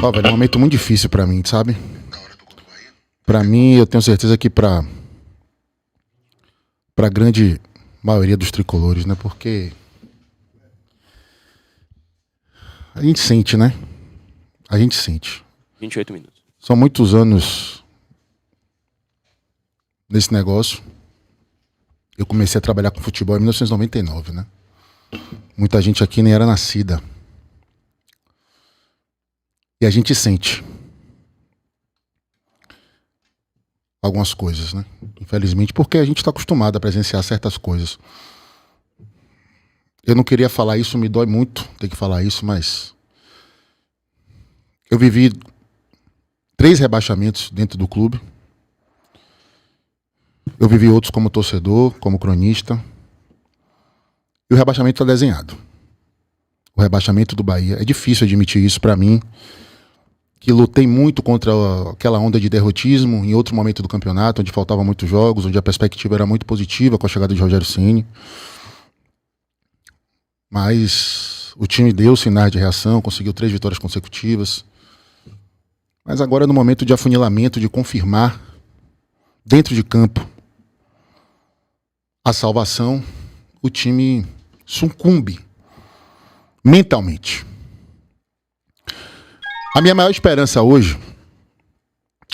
Ó, velho, é um momento muito difícil pra mim, sabe? Pra mim, eu tenho certeza que pra grande maioria dos tricolores, né? Porque a gente sente, né? A gente sente. 28 minutos. São muitos anos nesse negócio. Eu comecei a trabalhar com futebol em 1999, né? Muita gente aqui nem era nascida. E a gente sente algumas coisas, né? Infelizmente, porque a gente está acostumado a presenciar certas coisas. Eu não queria falar isso, me dói muito ter que falar isso, mas eu vivi 3 rebaixamentos dentro do clube. Eu vivi outros como torcedor, como cronista. E o rebaixamento está desenhado. O rebaixamento do Bahia. É difícil admitir isso para mim, que lutei muito contra aquela onda de derrotismo em outro momento do campeonato, onde faltavam muitos jogos, onde a perspectiva era muito positiva com a chegada de Rogério Ceni. Mas o time deu sinais de reação, conseguiu 3 vitórias consecutivas. Mas agora, no momento de afunilamento, de confirmar dentro de campo a salvação, o time sucumbe mentalmente. A minha maior esperança hoje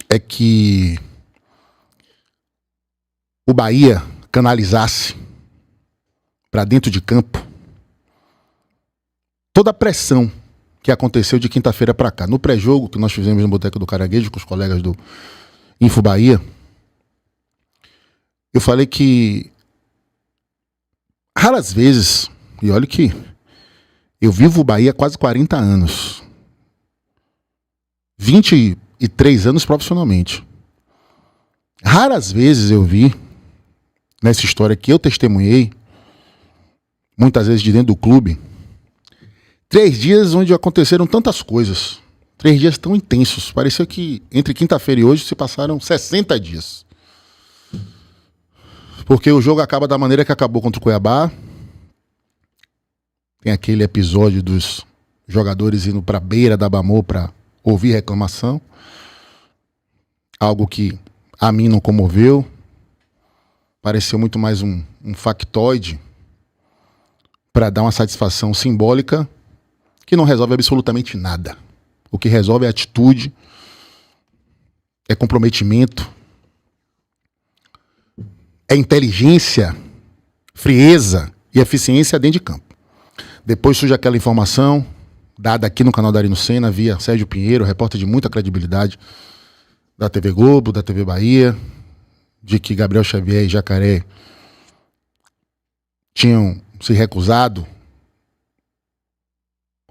é que o Bahia canalizasse para dentro de campo toda a pressão que aconteceu de quinta-feira para cá. No pré-jogo que nós fizemos no Boteco do Caranguejo com os colegas do Info Bahia, eu falei que raras vezes, e olha que eu vivo o Bahia há quase 40 anos, 23 anos profissionalmente. Raras vezes eu vi, nessa história que eu testemunhei, muitas vezes de dentro do clube, 3 dias onde aconteceram tantas coisas. 3 dias tão intensos. Parecia que entre quinta-feira e hoje se passaram 60 dias. Porque o jogo acaba da maneira que acabou contra o Cuiabá. Tem aquele episódio dos jogadores indo para a beira da Bamô para ouvir reclamação. Algo que a mim não comoveu. Pareceu muito mais um factoide para dar uma satisfação simbólica que não resolve absolutamente nada. O que resolve é atitude, é comprometimento, é inteligência, frieza e eficiência dentro de campo. Depois surge aquela informação dada aqui no canal da Arino Senna via Sérgio Pinheiro, repórter de muita credibilidade da TV Globo, da TV Bahia, de que Gabriel Xavier e Jacaré tinham se recusado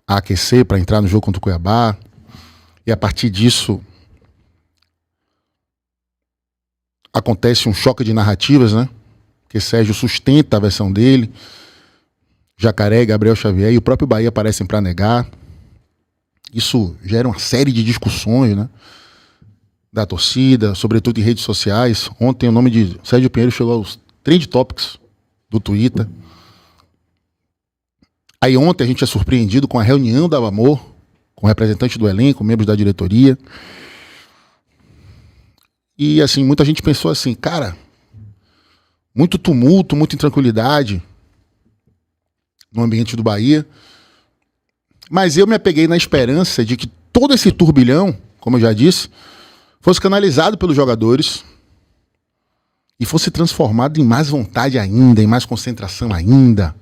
a aquecer para entrar no jogo contra o Cuiabá. E a partir disso acontece um choque de narrativas, né? Que Sérgio sustenta a versão dele, Jacaré, Gabriel Xavier e o próprio Bahia aparecem para negar. Isso gera uma série de discussões, né? Da torcida, sobretudo em redes sociais. Ontem o nome de Sérgio Pinheiro chegou aos Trend Topics do Twitter. Aí ontem a gente é surpreendido com a reunião da Bamô, com representantes do elenco, membros da diretoria. E assim, muita gente pensou assim, cara, muito tumulto, muita intranquilidade no ambiente do Bahia. Mas eu me apeguei na esperança de que todo esse turbilhão, como eu já disse, fosse canalizado pelos jogadores e fosse transformado em mais vontade ainda, em mais concentração ainda.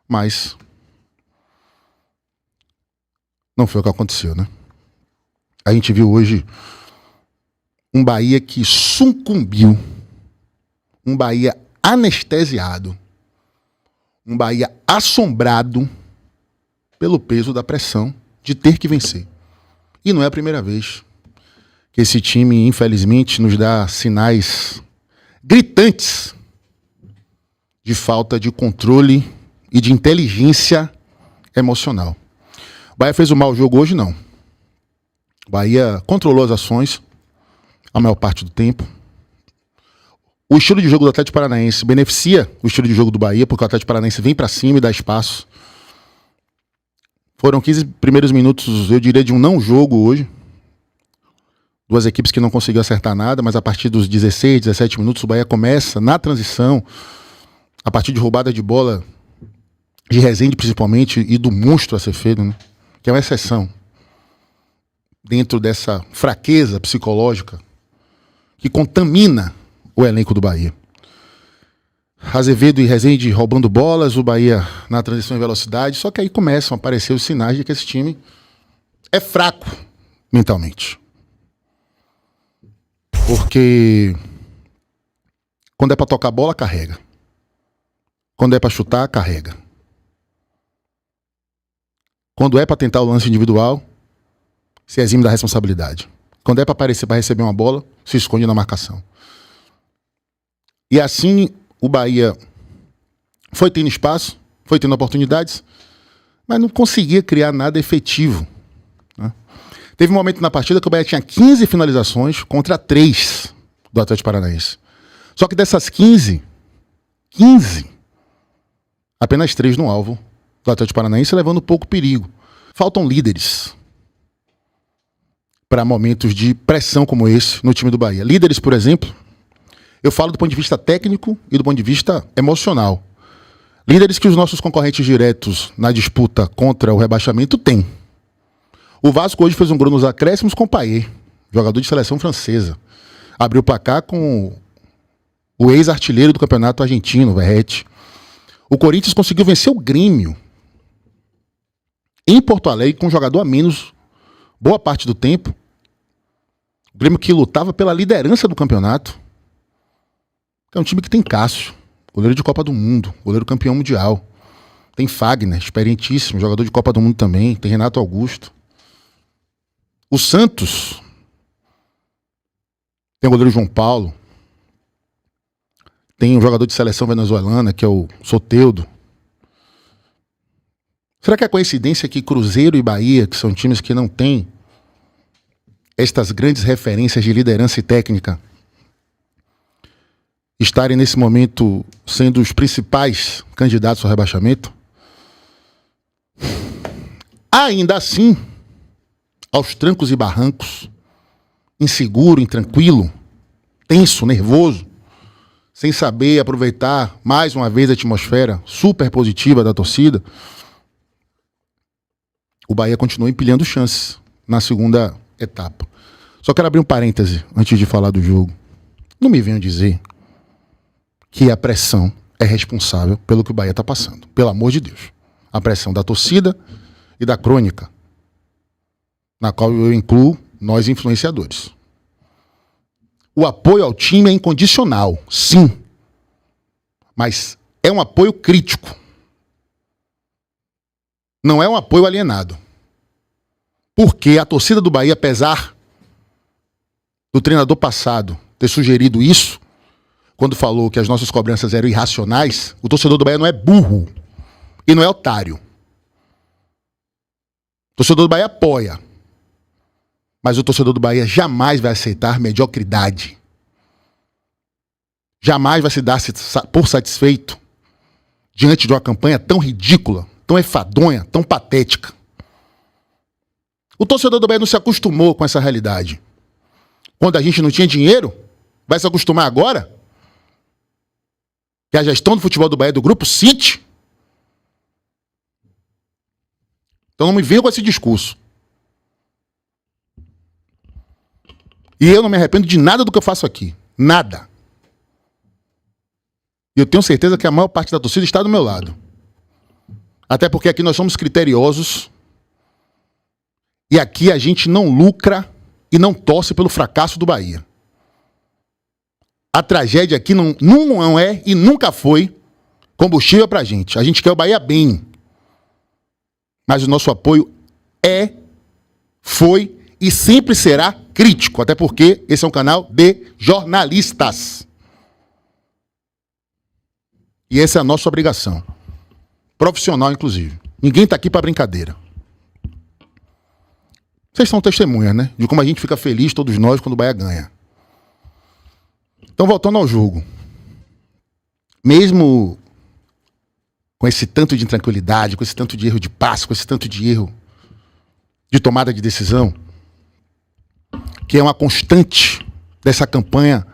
Mas não foi o que aconteceu, né? A gente viu hoje um Bahia que sucumbiu, um Bahia anestesiado, um Bahia assombrado pelo peso da pressão de ter que vencer. E não é a primeira vez que esse time, infelizmente, nos dá sinais gritantes de falta de controle e de inteligência emocional. O Bahia fez um mau jogo hoje, não. O Bahia controlou as ações a maior parte do tempo. O estilo de jogo do Atlético Paranaense beneficia o estilo de jogo do Bahia, porque o Atlético Paranaense vem para cima e dá espaço. Foram 15 primeiros minutos, eu diria, de um não jogo hoje. Duas equipes que não conseguiram acertar nada, mas a partir dos 16, 17 minutos o Bahia começa, na transição, a partir de roubada de bola, de Rezende principalmente, e do monstro Acevedo, né? Que é uma exceção dentro dessa fraqueza psicológica que contamina o elenco do Bahia. Azevedo e Rezende roubando bolas, o Bahia na transição em velocidade, só que aí começam a aparecer os sinais de que esse time é fraco mentalmente. Porque quando é pra tocar bola, carrega. Quando é pra chutar, carrega. Quando é pra tentar o lance individual, se exime da responsabilidade. Quando é pra aparecer para receber uma bola, se esconde na marcação. E assim o Bahia foi tendo espaço, foi tendo oportunidades, mas não conseguia criar nada efetivo, né? Teve um momento na partida que o Bahia tinha 15 finalizações contra 3 do Atlético Paranaense. Só que dessas 15, apenas 3 no alvo do Atlético Paranaense, levando pouco perigo. Faltam líderes para momentos de pressão como esse no time do Bahia. Líderes, por exemplo, eu falo do ponto de vista técnico e do ponto de vista emocional. Líderes que os nossos concorrentes diretos na disputa contra o rebaixamento têm. O Vasco hoje fez um gol nos acréscimos com o Payet, jogador de seleção francesa. Abriu o placar com o ex-artilheiro do campeonato argentino, Verratti. O Corinthians conseguiu vencer o Grêmio em Porto Alegre com um jogador a menos boa parte do tempo. O Grêmio que lutava pela liderança do campeonato. É um time que tem Cássio, goleiro de Copa do Mundo, goleiro campeão mundial. Tem Fagner, experientíssimo, jogador de Copa do Mundo também. Tem Renato Augusto. O Santos tem o goleiro João Paulo. Tem um jogador de seleção venezuelana, que é o Soteldo. Será que é coincidência que Cruzeiro e Bahia, que são times que não têm estas grandes referências de liderança e técnica, estarem nesse momento sendo os principais candidatos ao rebaixamento? Ainda assim, aos trancos e barrancos, inseguro, intranquilo, tenso, nervoso, sem saber aproveitar mais uma vez a atmosfera super positiva da torcida, o Bahia continua empilhando chances na segunda etapa. Só quero abrir um parêntese antes de falar do jogo. Não me venham dizer que a pressão é responsável pelo que o Bahia está passando. Pelo amor de Deus. A pressão da torcida e da crônica, na qual eu incluo nós influenciadores. O apoio ao time é incondicional, sim. Mas é um apoio crítico. Não é um apoio alienado. Porque a torcida do Bahia, apesar do treinador passado ter sugerido isso, quando falou que as nossas cobranças eram irracionais, o torcedor do Bahia não é burro e não é otário. O torcedor do Bahia apoia. Mas o torcedor do Bahia jamais vai aceitar mediocridade. Jamais vai se dar por satisfeito diante de uma campanha tão ridícula, tão enfadonha, tão patética. O torcedor do Bahia não se acostumou com essa realidade. Quando a gente não tinha dinheiro, vai se acostumar agora? Que a gestão do futebol do Bahia é do Grupo City? Então não me venha com esse discurso. E eu não me arrependo de nada do que eu faço aqui. Nada. E eu tenho certeza que a maior parte da torcida está do meu lado. Até porque aqui nós somos criteriosos. E aqui a gente não lucra e não torce pelo fracasso do Bahia. A tragédia aqui não é e nunca foi combustível pra gente. A gente quer o Bahia bem. Mas o nosso apoio foi e sempre será crítico. Até porque esse é um canal de jornalistas. E essa é a nossa obrigação. Profissional, inclusive. Ninguém tá aqui pra brincadeira. Vocês são testemunhas, né? De como a gente fica feliz, todos nós, quando o Bahia ganha. Então, voltando ao jogo. Mesmo com esse tanto de intranquilidade, com esse tanto de erro de passe, com esse tanto de erro de tomada de decisão, que é uma constante dessa campanha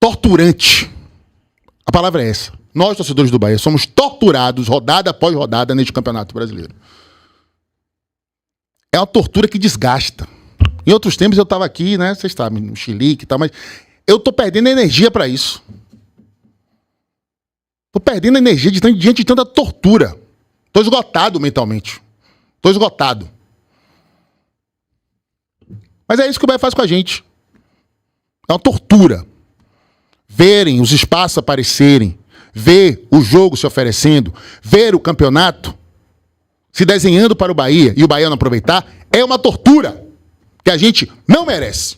torturante. A palavra é essa. Nós, torcedores do Bahia, somos torturados rodada após rodada neste Campeonato Brasileiro. É uma tortura que desgasta. Em outros tempos eu estava aqui, né? Vocês sabem, no chilique e tal, mas eu tô perdendo energia para isso. Tô perdendo energia diante de tanta tortura. Tô esgotado mentalmente. Tô esgotado. Mas é isso que o Bahia faz com a gente. É uma tortura. Verem os espaços aparecerem, ver o jogo se oferecendo, ver o campeonato se desenhando para o Bahia e o Bahia não aproveitar, é uma tortura que a gente não merece.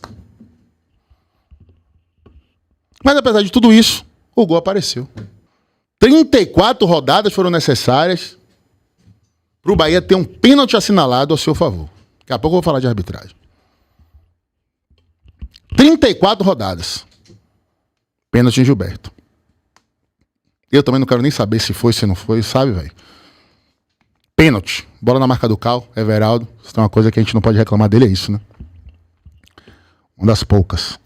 Mas apesar de tudo isso, o gol apareceu. 34 rodadas foram necessárias para o Bahia ter um pênalti assinalado a seu favor. Daqui a pouco eu vou falar de arbitragem. 34 rodadas. Pênalti em Gilberto. Eu também não quero nem saber se foi, se não foi, sabe, velho? Pênalti. Bola na marca do Cal, Everaldo. Se tem uma coisa que a gente não pode reclamar dele, é isso, né? Uma das poucas.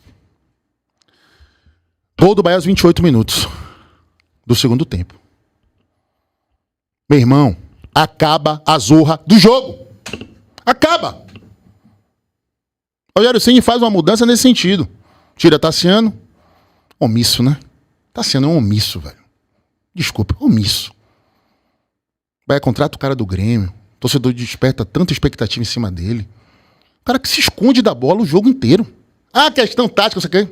Gol do Bahia aos 28 minutos do segundo tempo. Meu irmão, acaba a zorra do jogo. Acaba. O Rogério Ceni faz uma mudança nesse sentido. Tira Tassiano. Omisso, né? Tassiano é um omisso, velho. Desculpa, omisso. Bahia contrata o cara do Grêmio. O torcedor desperta tanta expectativa em cima dele. O cara que se esconde da bola o jogo inteiro. Ah, questão tática, você quer?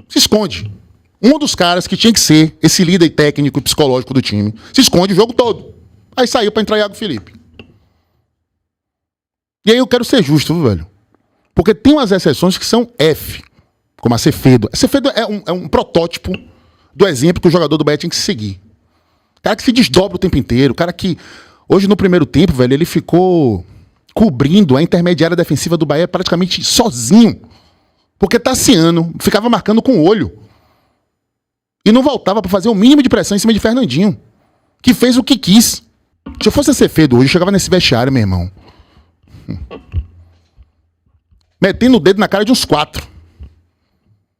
Se esconde. Um dos caras que tinha que ser esse líder técnico e psicológico do time se esconde o jogo todo. Aí saiu pra entrar Iago Felipe. E aí eu quero ser justo, viu, velho? Porque tem umas exceções que são F, como a Ceferdo. A Ceferdo é um protótipo do exemplo que o jogador do Bahia tinha que seguir. O cara que se desdobra o tempo inteiro. O cara que, hoje no primeiro tempo, velho, ele ficou cobrindo a intermediária defensiva do Bahia praticamente sozinho. Porque Tassiano ficava marcando com o olho. E não voltava pra fazer o mínimo de pressão em cima de Fernandinho. Que fez o que quis. Se eu fosse a Ceferdo hoje, eu chegava nesse vestiário, meu irmão. Metendo o dedo na cara de uns 4.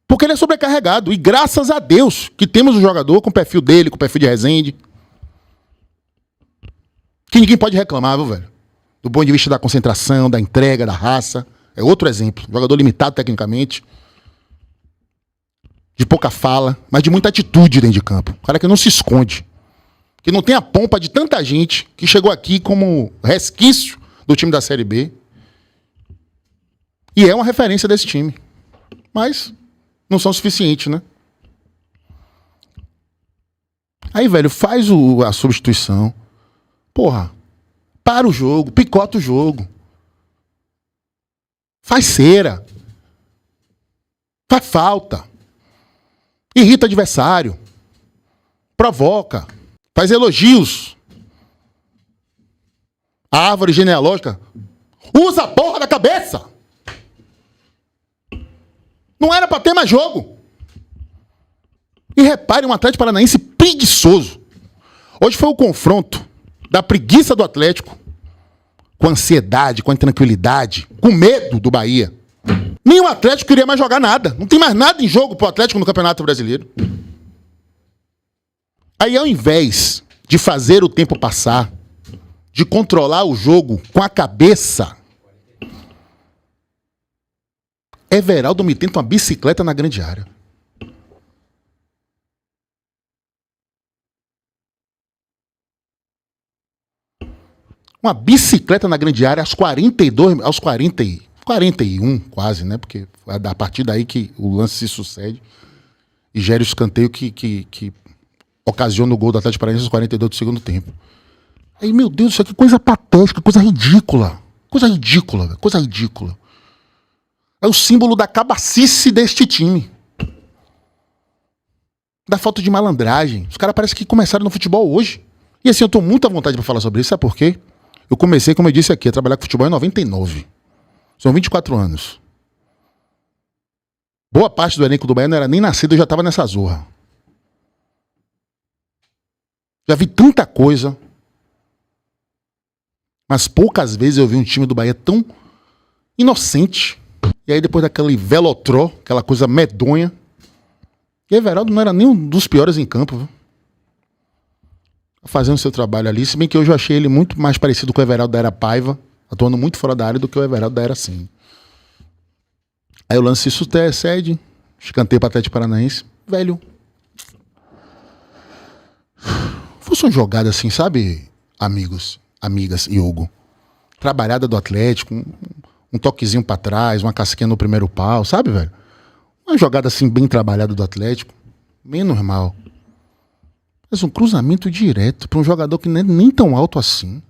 Porque ele é sobrecarregado. E graças a Deus que temos um jogador com o perfil dele, com o perfil de Rezende. Que ninguém pode reclamar, viu, velho? Do ponto de vista da concentração, da entrega, da raça. É outro exemplo. Jogador limitado tecnicamente. De pouca fala, mas de muita atitude dentro de campo. Um cara que não se esconde. Que não tem a pompa de tanta gente que chegou aqui como resquício do time da Série B. E é uma referência desse time. Mas não são suficientes, né? Aí, velho, faz a substituição. Porra, para o jogo, picota o jogo. Faz cera. Faz falta. Irrita o adversário. Provoca. Faz elogios. A árvore genealógica. Usa a porra da cabeça. Não era pra ter mais jogo. E repare, um Atlético Paranaense preguiçoso. Hoje foi o confronto da preguiça do Atlético com ansiedade, com intranquilidade, com medo do Bahia. Nenhum Atlético queria mais jogar nada. Não tem mais nada em jogo pro Atlético no Campeonato Brasileiro. Aí, ao invés de fazer o tempo passar, de controlar o jogo com a cabeça, Everaldo me tenta uma bicicleta na grande área. Uma bicicleta na grande área aos 41 quase, né? Porque é a partir daí que o lance se sucede e gera o escanteio que ocasiona o gol do Atlético Paranaense aos 42 do segundo tempo. Aí, meu Deus, isso aqui é coisa patética, coisa ridícula. Coisa ridícula, velho, coisa ridícula. É o símbolo da cabacice deste time. Da falta de malandragem. Os caras parecem que começaram no futebol hoje. E assim, eu tô muito à vontade pra falar sobre isso, sabe por quê? Eu comecei, como eu disse aqui, a trabalhar com futebol em 99. São 24 anos. Boa parte do elenco do Bahia não era nem nascido, eu já estava nessa zorra. Já vi tanta coisa. Mas poucas vezes eu vi um time do Bahia tão inocente. E aí depois daquele velotró, aquela coisa medonha. E Everaldo não era nem um dos piores em campo, viu? Fazendo seu trabalho ali. Se bem que hoje eu achei ele muito mais parecido com o Everaldo da era Paiva, atuando muito fora da área, do que o Everaldo da era Ceni. Aí o lance isso cede, escanteio para o Atlético Paranaense. Velho. Fosse uma jogada assim, sabe, amigos, amigas e Hugo? Trabalhada do Atlético, um toquezinho para trás, uma casquinha no primeiro pau, sabe, velho? Uma jogada assim bem trabalhada do Atlético, bem normal. Mas um cruzamento direto para um jogador que não é nem tão alto assim.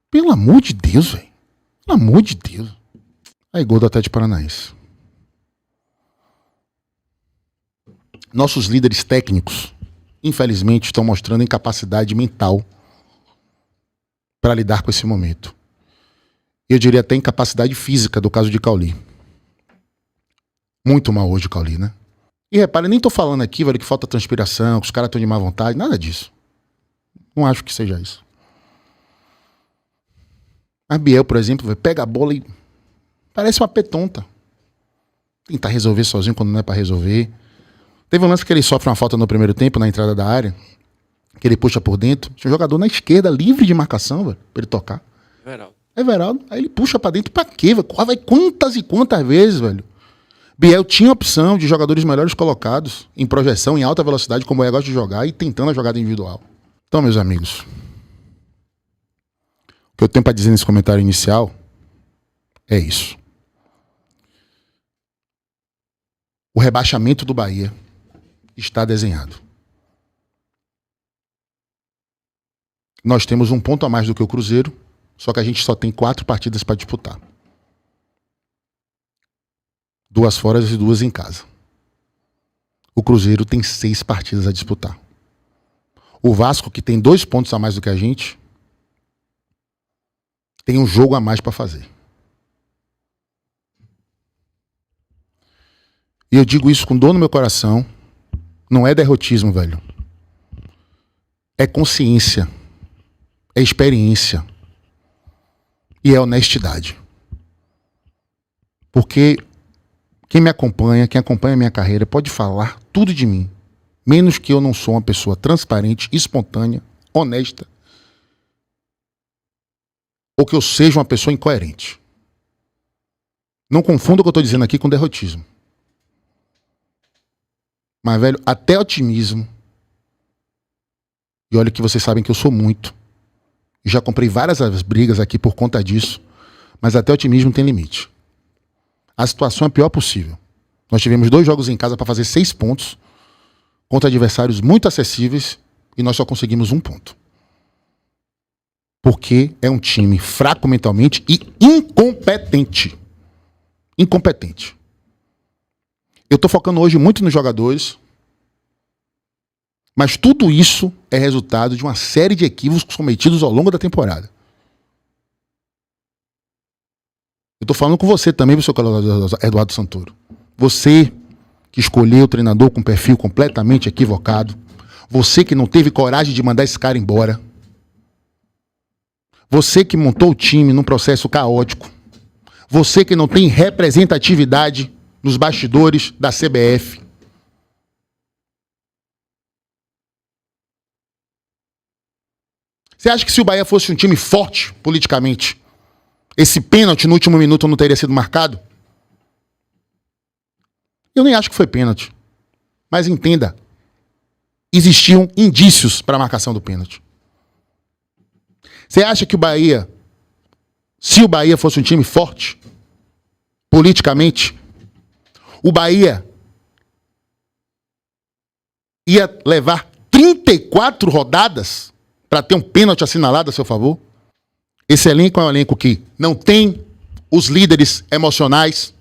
Pelo amor de Deus, velho. Pelo amor de Deus. Aí gol do Atlético Paranaense. Nossos líderes técnicos, infelizmente, estão mostrando incapacidade mental para lidar com esse momento. Eu diria até incapacidade física do caso de Cauli. Muito mal hoje o Cauli, né? E repare, nem tô falando aqui, velho, que falta transpiração, que os caras estão de má vontade, nada disso. Não acho que seja isso. A Biel, por exemplo, véio, pega a bola e parece uma petonta. Tentar resolver sozinho quando não é pra resolver. Teve um lance que ele sofre uma falta no primeiro tempo, na entrada da área, que ele puxa por dentro. Tinha um jogador na esquerda, livre de marcação, velho, pra ele tocar. Everaldo. Aí ele puxa pra dentro pra quê, velho? Vai quantas e quantas vezes, velho? Biel tinha opção de jogadores melhores colocados em projeção, em alta velocidade, como eu gosto de jogar, e tentando a jogada individual. Então, meus amigos, o que eu tenho pra dizer nesse comentário inicial é isso. O rebaixamento do Bahia está desenhado. Nós temos um ponto a mais do que o Cruzeiro, só que a gente só tem 4 partidas para disputar. 2 fora e 2 em casa. O Cruzeiro tem 6 partidas a disputar. O Vasco, que tem 2 pontos a mais do que a gente, tem um jogo a mais para fazer. E eu digo isso com dor no meu coração. Não é derrotismo, velho. É consciência. É experiência. E é honestidade. Porque quem acompanha a minha carreira, pode falar tudo de mim. Menos que eu não sou uma pessoa transparente, espontânea, honesta. Ou que eu seja uma pessoa incoerente. Não confunda o que eu estou dizendo aqui com derrotismo. Mas, velho, até otimismo. E olha que vocês sabem que eu sou muito. Já comprei várias brigas aqui por conta disso. Mas até otimismo tem limite. A situação é a pior possível. Nós tivemos 2 jogos em casa para fazer 6 pontos. Contra adversários muito acessíveis. E nós só conseguimos 1 ponto. Porque é um time fraco mentalmente e incompetente. Incompetente. Eu estou focando hoje muito nos jogadores, mas tudo isso é resultado de uma série de equívocos cometidos ao longo da temporada. Eu estou falando com você também, professor Eduardo Santoro. Você que escolheu o treinador com perfil completamente equivocado. Você que não teve coragem de mandar esse cara embora. Você que montou o time num processo caótico. Você que não tem representatividade nos bastidores da CBF. Você acha que se o Bahia fosse um time forte politicamente, esse pênalti no último minuto não teria sido marcado? Eu nem acho que foi pênalti. Mas entenda, existiam indícios para a marcação do pênalti. Você acha que o Bahia, se o Bahia fosse um time forte, politicamente, o Bahia ia levar 34 rodadas para ter um pênalti assinalado a seu favor? Esse elenco é um elenco que não tem os líderes emocionais.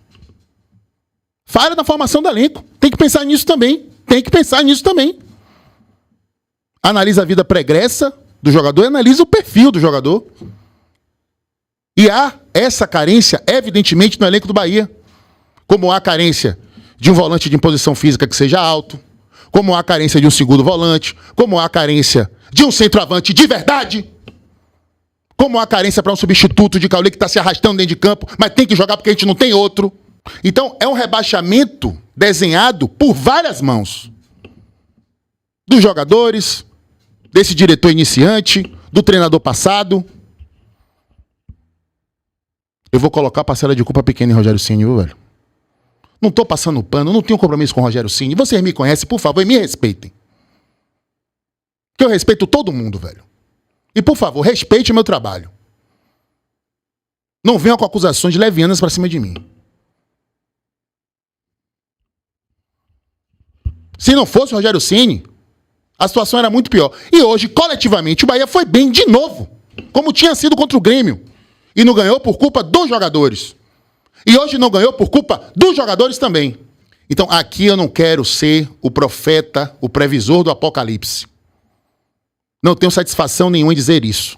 Falha na formação do elenco. Tem que pensar nisso também. Analisa a vida pregressa do jogador e analisa o perfil do jogador. E há essa carência, evidentemente, no elenco do Bahia. Como há carência de um volante de imposição física que seja alto, como há carência de um segundo volante, como há carência de um centroavante de verdade, como há carência para um substituto de Cauli que está se arrastando dentro de campo, mas tem que jogar porque a gente não tem outro. Então, é um rebaixamento desenhado por várias mãos. Dos jogadores, desse diretor iniciante, do treinador passado. Eu vou colocar a parcela de culpa pequena em Rogério Ceni, viu, velho? Não tô passando pano, não tenho compromisso com o Rogério Ceni. Vocês me conhecem, por favor, e me respeitem. Que eu respeito todo mundo, velho. E, por favor, respeite o meu trabalho. Não venham com acusações levianas pra cima de mim. Se não fosse o Rogério Ceni, a situação era muito pior. E hoje, coletivamente, o Bahia foi bem de novo, como tinha sido contra o Grêmio. E não ganhou por culpa dos jogadores. E hoje não ganhou por culpa dos jogadores também. Então, aqui eu não quero ser o profeta, o previsor do apocalipse. Não tenho satisfação nenhuma em dizer isso.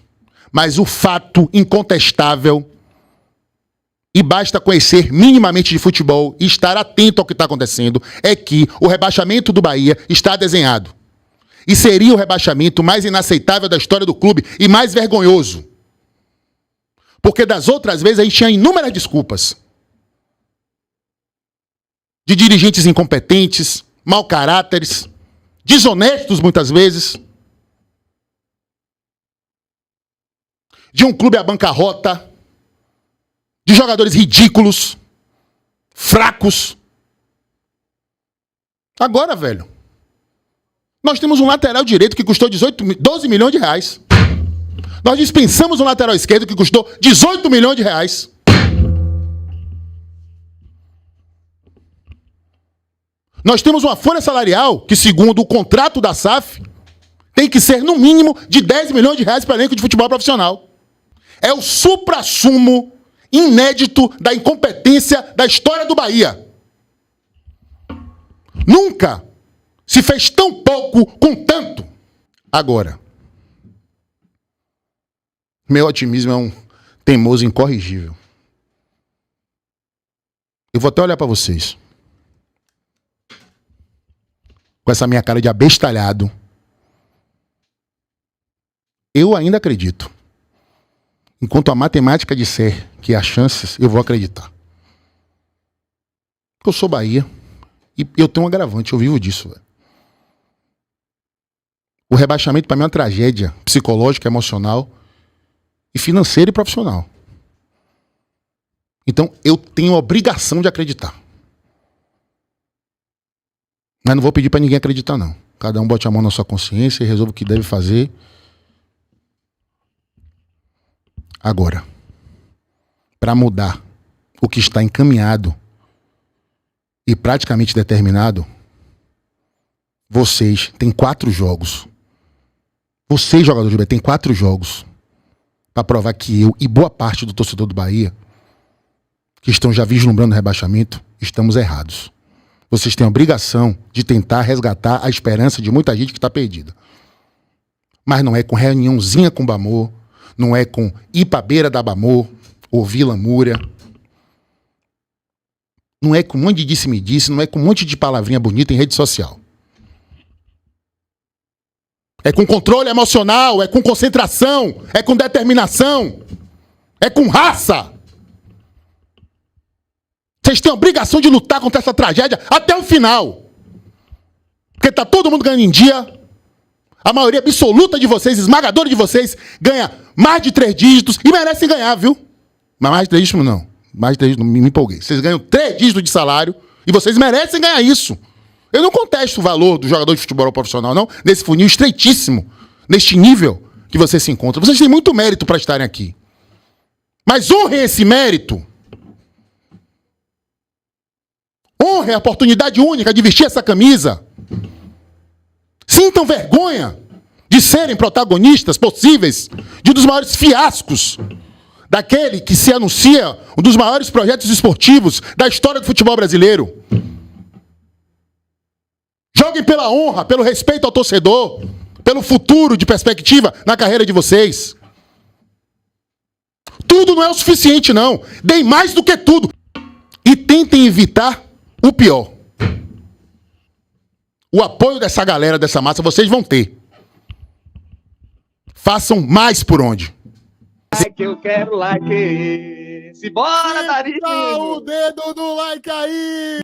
Mas o fato incontestável, e basta conhecer minimamente de futebol e estar atento ao que está acontecendo, é que o rebaixamento do Bahia está desenhado. E seria o rebaixamento mais inaceitável da história do clube e mais vergonhoso. Porque das outras vezes a gente tinha inúmeras desculpas. De dirigentes incompetentes, mau caráteres, desonestos muitas vezes. De um clube à bancarrota. De jogadores ridículos, fracos. Agora, velho, nós temos um lateral direito que custou 12 milhões de reais. Nós dispensamos um lateral esquerdo que custou 18 milhões de reais. Nós temos uma folha salarial que, segundo o contrato da SAF, tem que ser no mínimo de 10 milhões de reais para elenco de futebol profissional. É o suprassumo inédito da incompetência da história do Bahia. Nunca se fez tão pouco com tanto. Agora, meu otimismo é um teimoso incorrigível. Eu vou até olhar para vocês. Com essa minha cara de abestalhado. Eu ainda acredito. Enquanto a matemática disser que há chances, eu vou acreditar. Eu sou Bahia e eu tenho um agravante, eu vivo disso, velho. O rebaixamento para mim é uma tragédia psicológica, emocional e financeira e profissional. Então eu tenho a obrigação de acreditar. Mas não vou pedir para ninguém acreditar, não. Cada um bote a mão na sua consciência e resolva o que deve fazer. Agora, para mudar o que está encaminhado e praticamente determinado, vocês têm 4 jogos. Vocês, jogadores do Bahia, têm 4 jogos para provar que eu e boa parte do torcedor do Bahia, que estão já vislumbrando o rebaixamento, estamos errados. Vocês têm a obrigação de tentar resgatar a esperança de muita gente que está perdida. Mas não é com reuniãozinha com o Bamor, não é com ir pra beira da Bamor, ou Vila Múria. Não é com um monte de disse-me-disse, não é com um monte de palavrinha bonita em rede social. É com controle emocional, é com concentração, é com determinação, é com raça. Vocês têm a obrigação de lutar contra essa tragédia até o final. Porque tá todo mundo ganhando em dia. A maioria absoluta de vocês, esmagadora de vocês, ganha mais de 3 dígitos e merecem ganhar, viu? Mas mais de 3 dígitos não. Mais de 3 dígitos, me empolguei. Vocês ganham 3 dígitos de salário e vocês merecem ganhar isso. Eu não contesto o valor do jogador de futebol profissional, não, nesse funil estreitíssimo, neste nível que vocês se encontram. Vocês têm muito mérito para estarem aqui. Mas honrem esse mérito. Honrem a oportunidade única de vestir essa camisa. Sintam vergonha de serem protagonistas possíveis de um dos maiores fiascos daquele que se anuncia um dos maiores projetos esportivos da história do futebol brasileiro. Joguem pela honra, pelo respeito ao torcedor, pelo futuro de perspectiva na carreira de vocês. Tudo não é o suficiente, não. Deem mais do que tudo. E tentem evitar o pior. O apoio dessa galera, dessa massa, vocês vão ter. Façam mais por onde. Like, eu quero like. Simbora, Darinho! Dá o dedo do like aí!